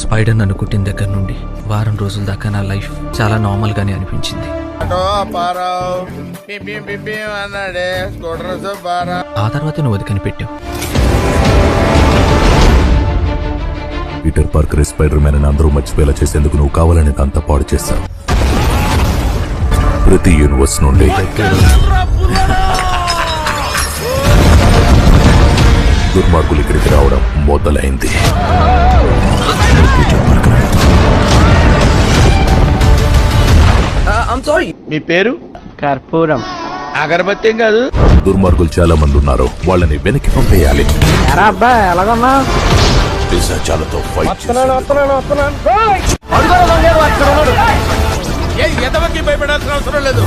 Spider నన్ను కుట్టిన దగ్గర నుండి వారం రోజుల దాకా నా లైఫ్ చాలా నార్మల్ గానే అనిపించింది. ఆ తర్వాత నువ్వు అది కనిపెట్టావు. పీటర్ పార్కర్ స్పైడర్ మ్యాన్ అని అందరూ మర్చిపోయేలా చేసేందుకు నువ్వు కావాలని అంతా పాడు చేశావు. ప్రతి యూనివర్స్ నుండి దుర్మార్గులు ఇక్కడికి రావడం మొదలైంది. మీ పేరు? కర్పూరం. అగరబత్తి కాదు. దుర్మార్గులు చాలా మంది ఉన్నారు, వాళ్ళని వెనక్కి పంపేయాలి. అబ్బా ఎలాగన్నా పిశాచాలతో ఫైట్ భయపడాల్సిన అవసరం లేదు.